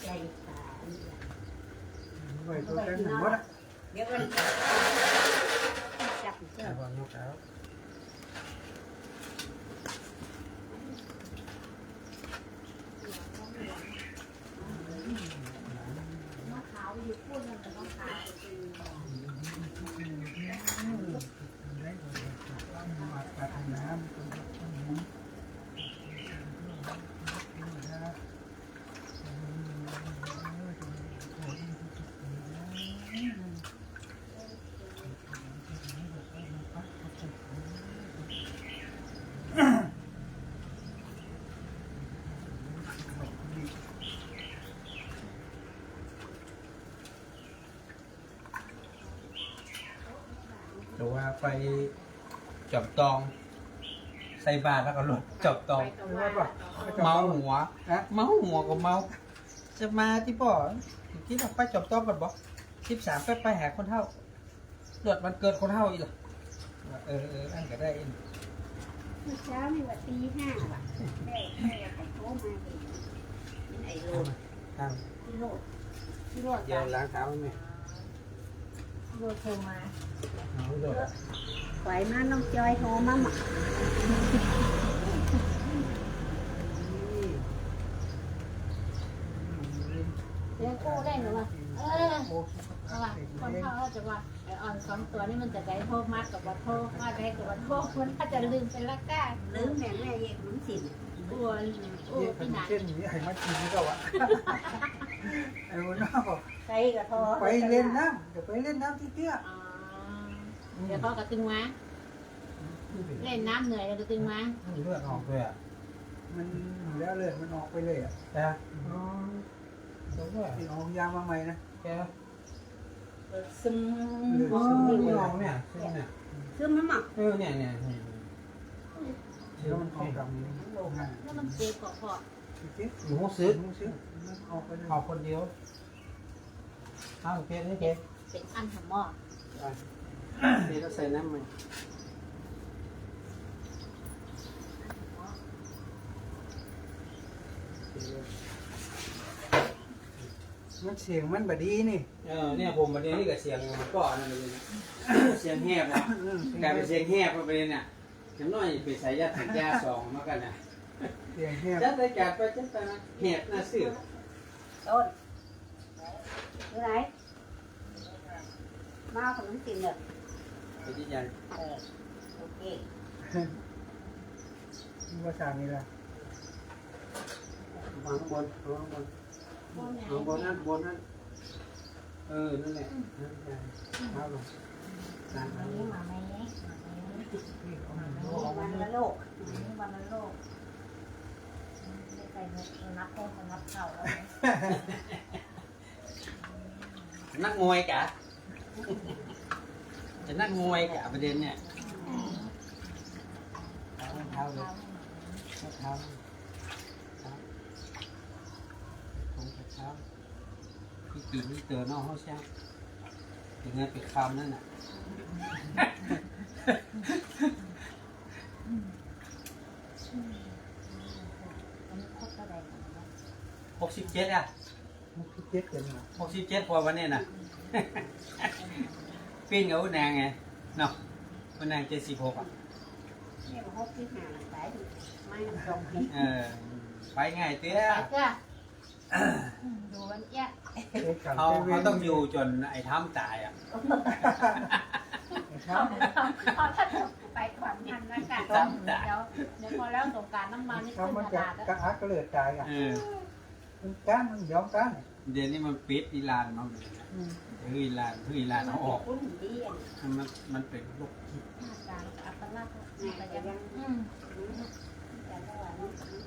ใจตาไว้ตัวกันหมดอ่ะเดี๋ยวกันจับเจ้า บอลนกแล้วน้องขาวอยู่พูดนั่นแต่น้องขาวได้มาตัดน้ำตัวนี้แต่ว่าไปจับตองใส่บาตรแล้วก็หลดจับตองเมาหัวนะเมาหัวกับเมาจะมาที่ป่อคิดว่าไปจับตองกันบ่13ไปหาคนเท่าหลดมันเกิดคนเท่าอีกเหรออันก็ได้เมื่อเช้านี่ว่าตี 5ว่ะแม่ไปโทรมาเป็นไอ้โลดพี่โลด เดี๋ยวล้างเท้าไหม โลดโทรมา เอาโลด ไหวมาน้องจอยโทรมาหมดเลี้ยงกู้ได้หรือวะเอาล่ะคนเขาจะว่าไอ้อ่อน2 ตัวนี่มันจะได้โทษมากกับว่าโทษมากได้กับว่าโทษคนถ้าจะลืมเป็นละก้าลืมแม่เย็นมันสิอ้วนพี่หนา เช่นนี้ให้มากินก็วะไอ้วันน้าบอก ใส่กับโทษ ไปเล่นน้ำเดี๋ยวไปเล่นน้ำที่เตี้ย เดี๋ยวพ่อกระตึงมาเล่นน้ำเหนื่อยแล้วกระตึงมา เลือดออกเลยอ่ะมันแล้วเลยมันออกไปเลยอ่ะแต่สมมติว่าออกยามาใหม่นะแกซึมไม่ออกเนี่ยซึมมันหมัก เนี่ยแล้วมันออกกับ แล้วมันเจ็บกว่าพอ หนูซื้อมันออกไปออกคนเดียวเอาเก็บนี่เก็บ เป็นอันของหม้อ นี่เราใส่น้ำมันมันเสียงมันบดีนี่เนี่ยผมประเด็นนี้กับเสียงมันก็นั่นเลยนะเสียงแหบนะกลายเป็นเสียงแหบไปเลยเนี่ยอย่างน้อยไปใส่ยาถังยา2มากันนะ เสียงแหบ จัดได้จัดไปจัดไปนะแหบน่าเสื่อ ต้นอยู่ไหนมาขนมจีนเลย ไปที่ยัน โอเค ว่าสามีละ วางข้างบนข้างบนนั่นนั่นนั่นแหละนั่นใหญ่เอาลงนั่น วันนี้มาไหมวันละโลกวันละโลกไม่ใส่นับต้นนับเข่าแล้ว นักมวยกะจะนักมวยกะประเด็นเนี่ยเท้าเลยเท้าเท้าพี่กินพี่เต๋อนอกเขาใช่ถึงเงินปิดคำนั่นน่ะ67อ่ะ เจ็ดกันนะ 67พอวันนี้น่ะปิ้นกับอุ้นแดงไงเนาะอุ้นแดง76อ่ะ เนี่ยมา65ไปไม่ตรง ไปง่ายเตี้ย จ้ะดูวันเนี้ย เขาต้องอยู่จนไอ้ถ้ำตายอ่ะ เขาถ้าไปก่อนทันนะกันเดี๋ยวพอแล้วสงการน้ำมันนี่ เขา ขึ้น มัน ต จะ ลาดแล้ว กระอักกระเลือดตายอ่ะมันก้านมันยอมก้าน เดี๋ยวนี้มันปิดอีลานมันอีลานเอาออกมันเป็นโรคจิต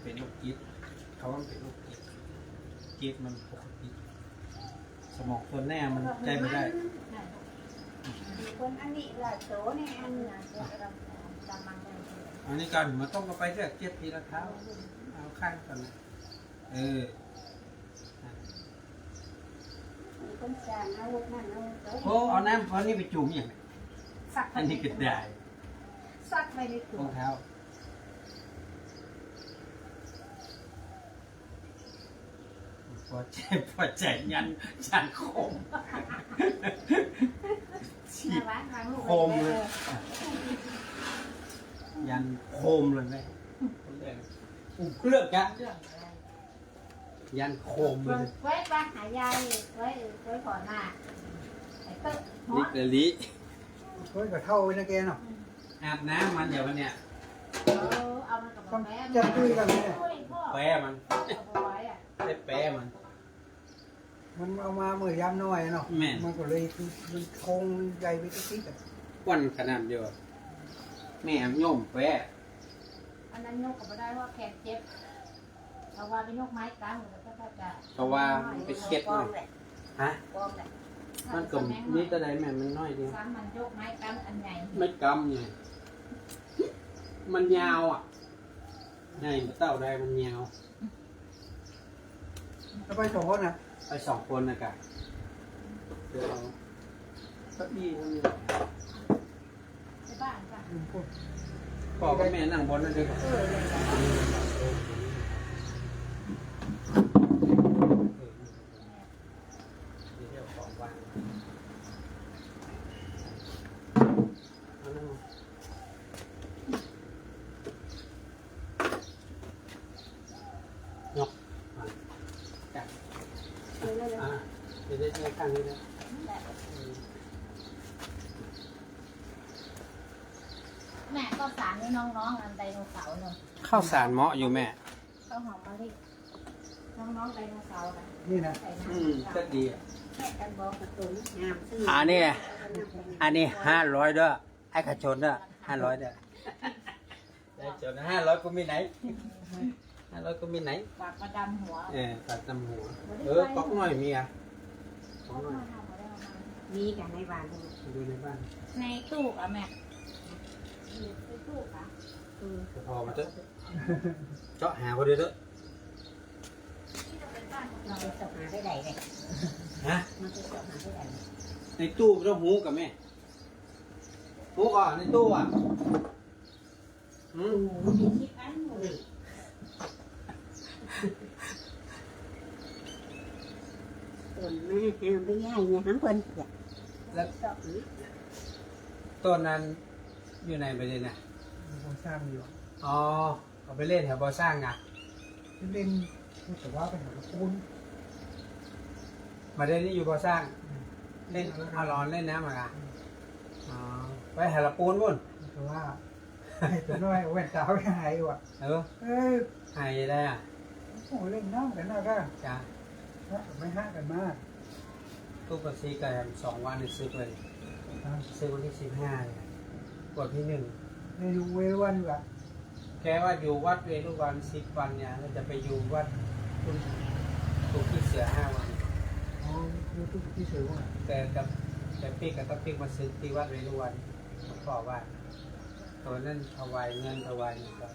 เป็นโรคจิตเขาว่าเป็นโรคจิตจิตมันปกติสมองส่วนแน่มันใจไม่ได้ คนอันนี้ละโตเนี่ยอันนี้จำมัน อันนี้ก่อนมันต้องไปเลือกเจ็ดทีละเท้าเอาข้างก่อนนะคนจางเอาลูกนั่นเอา โอ้เอาน้ำเอานี่ไปจุ่มอย่างอันนี้ก็ได้ ซักไปในตั ร ว องเท้า พอใจยันโคม ฉีด โคมเลย ยันโคมเลยไหมเครื่องจ้ะยันโคมเลย ไว้บ้านหายายไว้ขอหน้าไอ้ตึ๊กหัว ลิกเลยลิ เฮ้ยก็เท่าไว้นะแกเนาะ อาบน้ำมันอย่าวันเนี้ย เอามันกับ ต้อง แม่ จะคุยกันไหมเนี่ย แปะมัน เอาไว้อะ ได้แปะมัน มันเอามาเมื่อยามน้อยเนาะ แม่น มันก็เลยคือมันคงใหญ่ไปติ๊กๆอ่ะ ควันขนาดเดียวแม่โย่มแปะ อันนั้นยกก็ไม่ได้ว่าแขนเจ็บเอาว่าไปยกไม้กลางแล้วก็จะ เพราะว่ามันไปเคล็ดหน่อยฮะ กองแหละ มันก็นี่ตะไดแม่มันน้อยเดียว ซ้ำมันยกไม้กลางอันใหญ่ ไม่กำไงมันยาวอ่ะไงเต้าได้มันยาว แล้วไปสองคนนะ ไปสองคนนะกะเดี๋ยวเอาเก้าอี้นั่นนี่ ในบ้านจ้ะ พูด พ่อกับแม่นั่งบนนั่นเดียวกันเดี๋ยวของวางเอานั่งยกมาจับ เร็ว เดี๋ยวได้ใช้ข้างนี้นะ แม่ก็สารให้น้องๆอันไดโนเสาร์เนาะ ข้าวสารเหมาะอยู่แม่ ข้าวหอมมะลิน้องๆไดโนเสาร์นะ นี่นะ ใส่ อืม น้ำ ก็ดีอ่ะ แค่กันบอกกระตุ้นงามซื้อ อันนี้500เด้อไอ้ขจรเด้อ500เด้อไอ้ขจร500ก็มีไหน500ก็มีไหน ปากประดำหัว ตัดน้ำหัวก๊อกหน่อยมีอ่ะก๊อกหน่อย มีกันในบ้าน ดูในบ้าน ในตู้อ่ะแม่ในตู้ค่ะ จะพอมาเถอะเจาะหาเขาเด้อ เราไปสอบหาได้ไหนเลย ฮะ มันไปสอบหาได้ไหน ในตู้ไม่ต้องหูกับแม่หูก่อนในตู้อ่ะอืม มีคลิปอันหมดเลย ส่วนแม่ไม่ใหญ่เนี่ยทั้งคน แล้วต้นนั้นอยู่ไหนไปเลยนะ ผมสร้างอยู่ อ๋อเอาไปเล่นแถวบ่อสร้างอ่ะ เล่นแต่ว่าไปหาปูน มาเล่นนี่อยู่บ่อสร้าง เล่นเอาร้อนเล่นน้ำมาอ่ะอ๋อไปหาละปูนมุ่น แต่ว่าไอ้ตัวน้อยแว่นตาไม่หายว่ะ เออ เอ้ย หายได้อ่ะ โอ้เล่นน้ำกันนะก็ จ้า ไม่ห้ากันมาก ตู้ปัสซีกัน2 วันซื้อเลยซื้อวันที่15เนี่ยกดที่1 ในดูเววันว่ะ แกว่าอยู่วัดเวรุวัน10 วันเนี่ยแล้วจะไปอยู่วัดคุณถูกที่เสือ5 วัน อ๋อยูทูบที่เสือว่ะ แต่ปีกับปิ๊กมาซื้อที่วัดเวรุวันเขาบอกว่าตัวนั้นถวายเงินถวายนี่ก็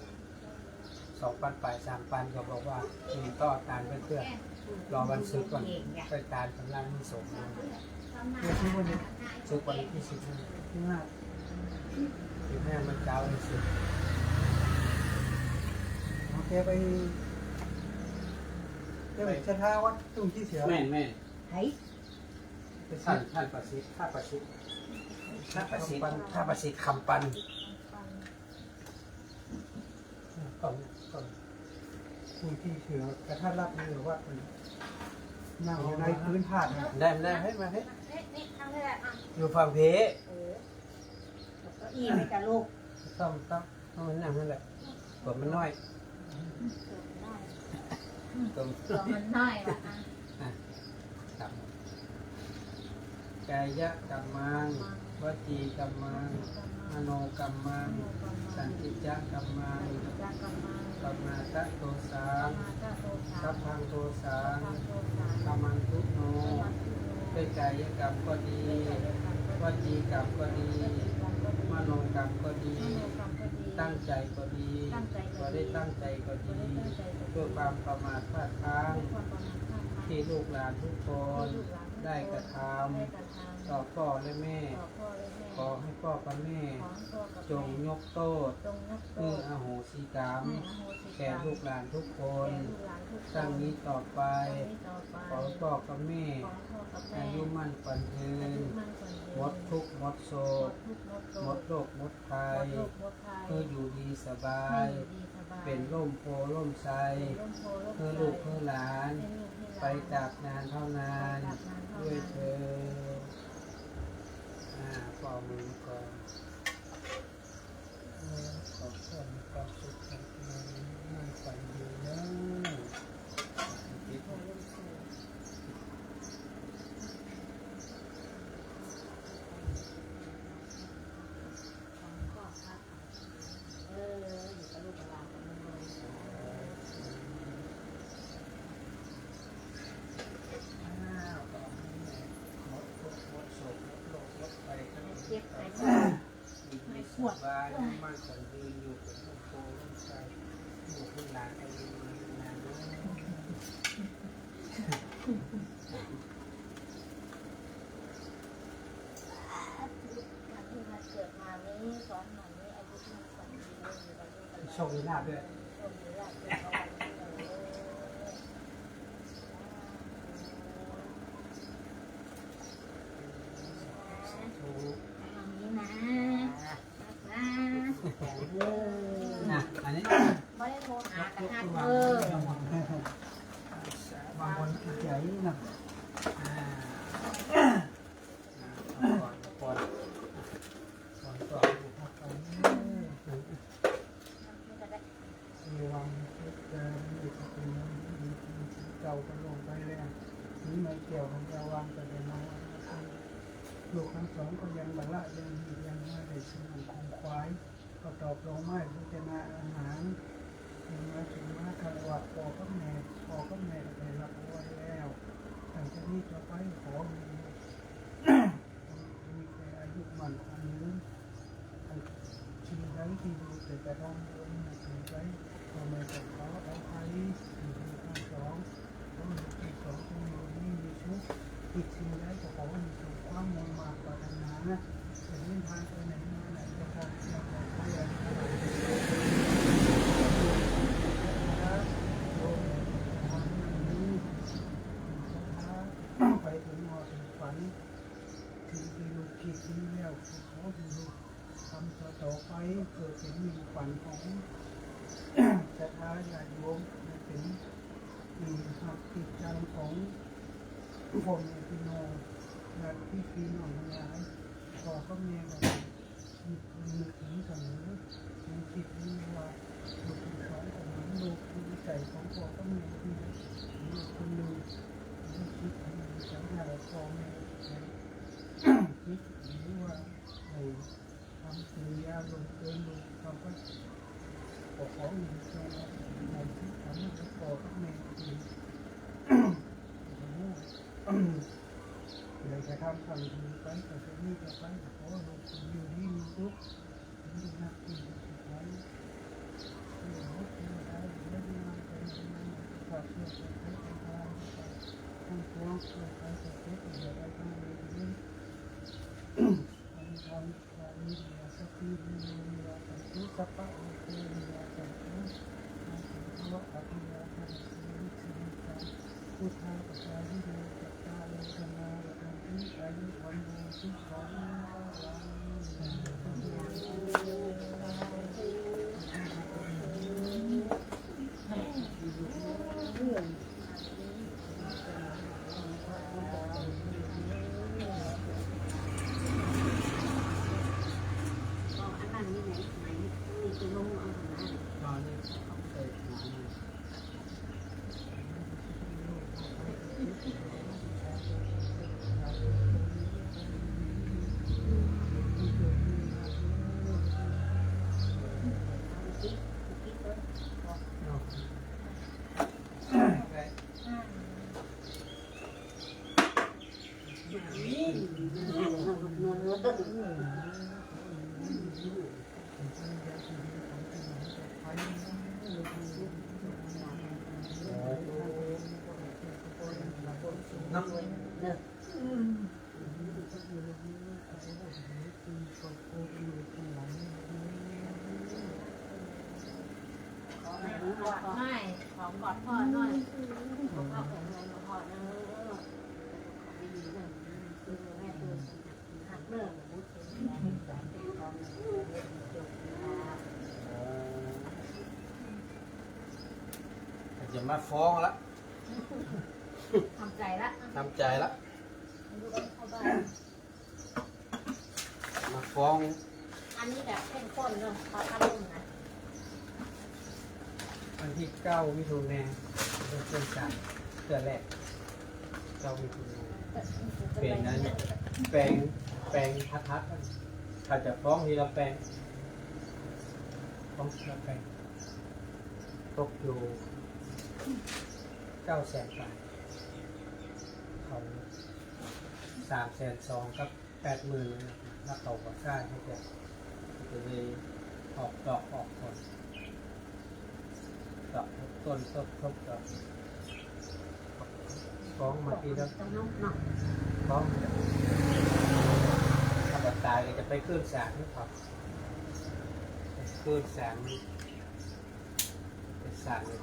2,000ไป3,000ก็บอกว่ามีต่อตานเพื่อนรอวันซื้อก่อนไปตานกำลังที่สม เดี๋ยวที่วันนี้ ซื้อวันที่15 ที่ห้า 15มันเจ้าเลยสุด โอเคไปชะท้าวัดตุ้งที่เสือ แม่นแม่น ไอ้ ไป ท่านประสิทธิ์ท่าประสิทธิ์ท่าประสิทธิ์ท่าประสิทธิ์คำปันก่อนก่อน ตุ้งที่เสือกระทัดรัดนี่หรือว่านั่งอยู่ในพื้นผาดนะ ได้ให้มาให้ นี่ทำได้แล้วอ่ะ อยู่ฝั่งเพ ก็อีไม่กับลูก ต้องมันนั่งนั่นแหละตัวมันน้อยตัว ตัวมันน้อยว่ะอ่ะ ครับกายะกัมมังวจีกัมมังมโนกัมมังสันติจะกัมมัง จักรมา ปัมมาตะโตสัง มาตาโตสา สัพพังโตสัง ทางโตสา กัมมันทุโนด้วยกายกรรมก็ดีวจีกรรมก็ดีมโนกรรมก็ดี ตั้งใจก็ดีก็ได้ตั้งใจก็ดีเพื่อความประมาทพลาดพลั้งที่ลูกหลานทุกคน ได้กระท ได้กระท ำต่อพ่อและแม่ ำต่อพ่อและแม่ ขอให้พ่อกับแม่ ขอให้พ่อกับ จงยกโทษ จงยกโท เพื่อ ษ อโหสิกรรม ให้อโหสิกรรม แก่ลูกหลานทุกค แก่ น ลูกหลานทุกคน ตั้งนี้ต่อไป ต่อไป ขอให้พ่อกับแม่ ขอให้พ่อกับแม่ อายุมั่นขวัญยื อายุ น มั่นขวัญยืน หมดทุกข์หมดโศ หมด ก ทุกข์หมดโศกหมดโรคหมดภัย หมดโรคหมดภัย เพื่ออยู่ดีสบา ให้ ย อยู่ดีสบาย เป็นร่มโพร่มไทร เป็นร่มโพร่ม เพื่อ ไทร ลูกเพื่อหลาน ให้ลูกให้หลาน ไปจากนานเท่านาน ไปจากนานเท่านาน ด้วยเธอปอมือก่อนขอบคุณความสุขความเจริญมั่นขวัญยืนนะคิด โพร่มไทรของพ่อครับอยู่กับลูกกับหลานกันเลย หมดทุกข์หมดโศกหมดโรคหมดภัยทั้ง เจ็บไป มีสบายมั่นขวัญยืนอยู่เป็นร่มโพร่มไทรลูกเพื่อหลานอายุนานนะ ที่มาเกิดมานี้สอนหน่อยนี้อายุมันขวัญยืนอยู่กับลูกกับหลาน โชคดีลาบด้วย โชคดีลาภด้วยเอาไว้ที่เราถูก ทางนี้นะนะ นะอันนี้ ไม่ได้โทรหากระทัก บาง เออ คนใจนะก่อนก่อนก่อนพักไประวังจะมีสติเก่าก็ลงไปแล้วนี่ไม่เกี่ยวของระวังแต่เป็นน้องลูกทั้งสองก็ยังบละยังไม่ได้สมองของควายก็ตอบลงไม่พิจารณาอาหารถึงมาคารวะพ่อกับแม่ได้รับไว้แล้วหลังจากนี้ต่อไปขอมีแต่อายุมั่นคงยืนชีวิตนั้นที่ดูแต่จะทำบุญถึงใจพ่อแม่ก็ขอเอาไปสิ่งที่ทั้งสองต้องมีที่สองต้องมีชุกอีกสิ่งใดก็ขอมีสุขความมุ่งมั่นปรารถนาจะเดินทางไปไหนมาไหนจะพบเจอใครไปถึงหอถึงฝันถึงที่ลูกคิดนี้แล้วขอที่ลูกทำต่อไปเกิดเป็นมีฝันของศรัทธาญาติโยมเป็นมีหักติดใจของผมพี่น้องญาติพี่น้องทั้งหลายขอก็แม่ก็นึกถึงเสมอยังคิดนี้ว่าลูกทั้งสองของลูกคือใจของพ่อก็แม่คือลูกคนหนึ่งไม่คิดถึงสัญญาพ่อแม่คิดหรือว่าทำสัญญาลงเกินลงทำก็ขอมีใจในที่ทำให้พ่อกับแม่คือเลยจะทำทำดีไปแต่จะนี่จะไปขอลูกอยู่ดีมีทุกข์มีหน้าที่สุดท้ายที่เราที่ได้ไม่ได้มาเป็นฝากเพื่อจะให้ทำงานทั้งพวงเพื่อการจะเก็บเกี่ยวกับการเรียนรู้ทำความมีสติมีสัมผัสสัพพะมีสัมผัสตัวอภิญญาทางชีวิตชีวิตการพุทธาปัจจัยที่เราจับตาเราทำงานเราทำที่อายุวันเดือนทุกของอันนั้นนี่ไหนมีตัวลงเอาหา ตอนนี้เปิดหาเนาะ กอดหน่อยของกอดพ่อหน่อย ของพ่อของแม่ของพ่อเนอะไม่ดีเลยคือแม่ตัวหักเลิกบุตรแม่จะเป็นของจบแล้ว จะมาฟ้องละ ทำใจละ ทำใจละ ดูเข้าบ้าน มาฟ้อง อันนี้แบบเข้มข้นเนาะพอทำลุ่มนะ วันที่9 มิถุนายนเป็นเพื่อนกันเดือนแรก9 มิถุนายนเปลี่ยนนั้นแปลงทัดถ้าจะฟ้องทีละแปลงฟ้องทีละแปลงตกอยู่900,000 บาทเขา320,000กับ80,000ถ้าเขาก็ได้เขาจะเลยออกดอกออกผลดอกต้นทบดอกฟ้องมาทีละ ต้องน้องเนาะ ฟ้องถ้าแบบตายก็จะไปขึ้นศาลนี่ครับขึ้นศาลเป็นศาลเลย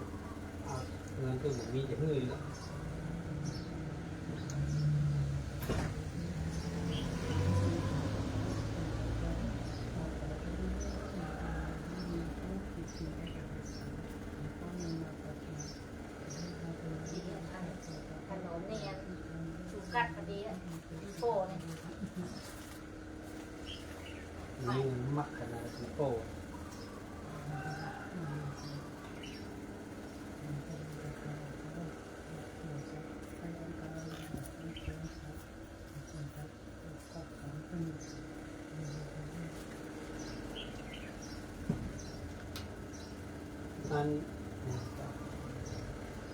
เอาเงินตัวผมมีจะหื้อแล้ว ขนมเนี่ยชูกัดพอดีอ่ะโป้เนี่ย นี่มักขนาดสิโป้มัน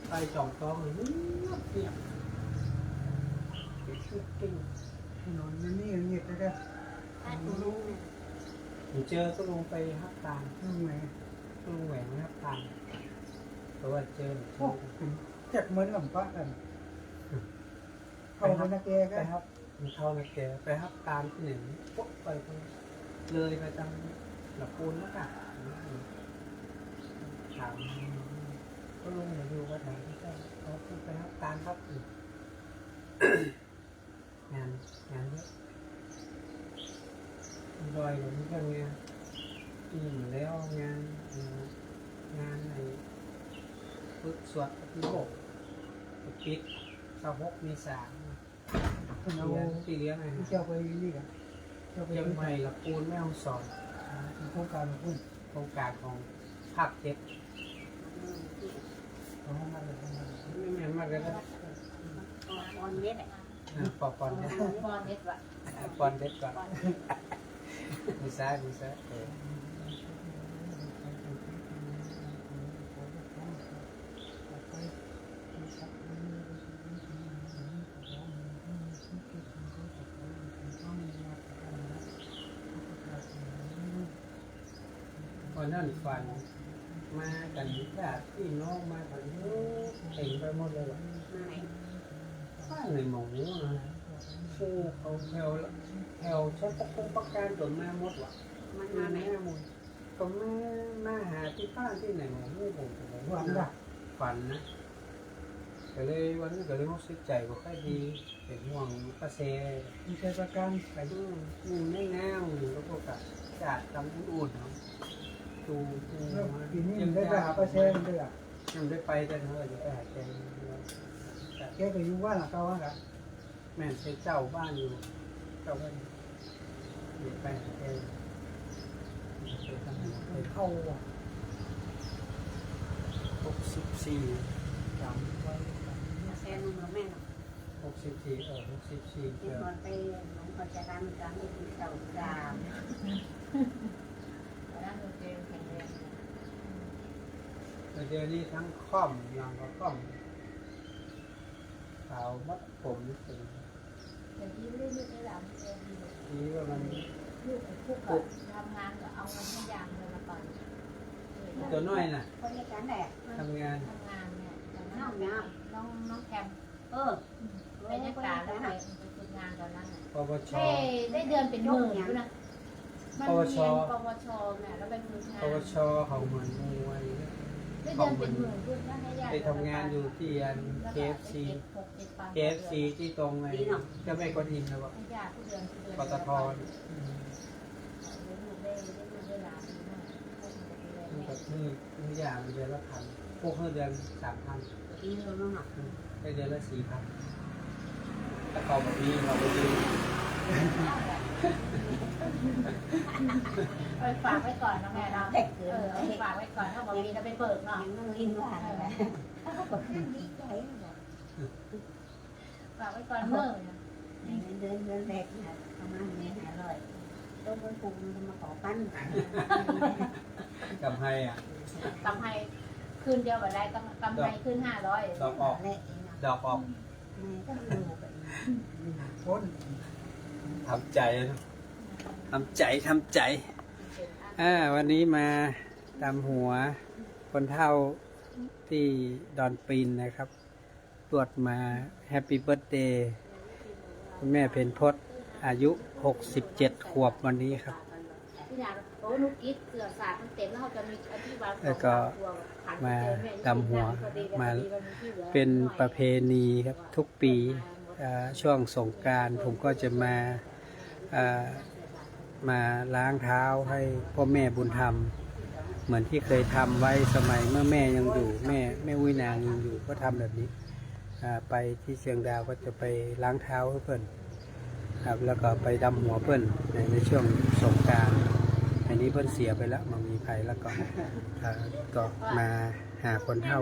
ไปจ่องต้องเงียบเงียบชุดติ้ง นอนนี่เงียบเลยนะ ถ้าดูลุงเนี่ย ผมเจอก็ลงไปฮับตาม ทำไม ก็ลงแหวนฮับตามเพราะว่าเจอ โอ้เจ็บเหมือนลำปะกันเอาไปนะแก ไป ก็ ฮับมันเข้าในแกไปฮับตามที่หนึ่งปุ๊บไปเลยไปจังหลับปูนแล้วกันถามก็ลงมาดูว่าถามที่เจ้าเขาไปฮับตามครับงานเยอะรอยหรือมันก็งานที่อยู่แล้วงานในฝึกสวดพิโภคปิด26 เมษายนที่เลี้ยงไง เจ้าไปนี่กันเจ้าไป ยังใหม่ละปูนแม่ฮ่องสอน โครงการของคุณ โครงการของภาค7 ของมันเลย ไม่แม่นมากเลยนะ ตอนนี้แหละ ปอปอนเด็ด พอเน็ตวะ ปอนเด็ดก่อนดีไซน์วันนั้นฝันมากันญาติพี่น้องมากันเยอะเต็มไปหมดเลยว่ะ มาไหน บ้านในหมองนะชื่อเขาแถวใช้ตะปูประการจนแม่หมดว่ะ มันมาไหน แม่หมดก็มาหาที่บ้านที่ไหนหมองผม หวานละ ฝันนะก็เลยวันนี้ก็เลยรู้สึกใจว่าค่อยดีเป็นห่วงกระเซ มีใช้ประกัน ไปนู่นไม่แน่วแล้วก็กับจัดตำอุ่นๆเนาะดู ปีนี้ได้ไปหาประเชนด้วยอ่ะ ยังได้ไปกันเถอะจะไปหาแก แกก็อยู่บ้านหลังเก่าอ่ะ แม่ใช้เจ้าบ้านอยู่เจ้าบ้านอยู่ไปหาแกไปทำงาน ไปเข้าอ่ะ 64 จำไว้ มาแซนลุงกับแม่เนาะ 64 64 ที่ เจอ ก่อนไปหลวงพ่อจะรำกันที่เต่าดาม แล้วดูเจมแข็งแรง เดี๋ยวนี้ทั้งค่อมยังก็ค่อมขาวมัดผมนี่เป็น แต่ที่ไม่ได้ได้รับเจมดี ที่ว่ามัน ลูกคุกอะทำงานก็เอาเงินทุกอย่างเลยมาก่อน ตัวน้อยน่ะ คนในกันแหละ ทำงาน ทำงานเนี่ย น้องน้ น้องแคม เออ เป็นนักการแล้วไปคุย อนนั้นน่ะ ปปช ได้เดือนเป็นหมื่นด้วยนะมันเรียนปวชแม่แล้วไปฝึกงาน ปปชเขาเหมือนมวย ได้เดือนเป็นหมื่นด้วยนะให้ญาติ ไปทำงานอยู่ที่อัน KFC KFC ที่ตรงไอ้เจ้าแม่กวนอิมนะบอก ให้ญาติผู้เดือนผู้เดือน ปตท มันก็คือทุกอย่างเดือนละพันพวกเดือน3,000 ปีนึงแล้วเนาะ ได้เดือนละ4,000ถ้าเขาแบบนี้เราไปดู ไปฝากไว้ก่อนนะแม่เราฝากไว้ก่อนถ้าบอกมีจะไปเบิกเนาะ ยังต้องลิ้นว่าอะไรเขาก็ดีใจ ฝากไว้ก่อนเมื่อ เดือนแรกนะประมาณนี้500ต้นต้นปูมันมาขอปั้น กำให้อ่ะ กำไรคืนเดียวแบบไรกำไรขึ้น500 ดอกออก และ ดอกออก แม่ก็ดูไป พ้นทำใจนะทำใจวันนี้มาตามหัวคนเฒ่าที่ดอนปีนนะครับ ตรวจมาแฮปปี้เบิร์ a เดย์คุณแม่เพนพจน์อายุ 67 ขวบวันนี้ครับ ที่อยากโอ้นุกิดเสือสาดมันเต็มแล้วเขาจะมีอธิบาย แล้วก็มาตามหัวมาเป็นประเพณีครับทุกปีช่วงสงกรานต์ผมก็จะมาล้างเท้าให้พ่อแม่บุญธรรม เหมือนที่เคยทำไว้สมัยเมื่อแม่ยังอยู่แม่อุ้ยนางยังอยู่ก็ทำแบบนี้ไปที่เชียงดาวก็จะไปล้างเท้าให้เพื่อนครับแล้วก็ไปดำหัวเพื่อนในช่วงสงกรานต์อันนี้เพื่อนเสียไปแล้วมันมีภัยแล้วก็มาหาคนเฒ่า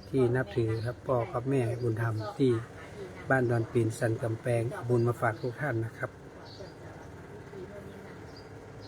ที่นับถือครับพ่อกับแม่บุญธรรมที่บ้านดอนปีนสันกำแพงบุญมาฝากทุกท่านนะครับ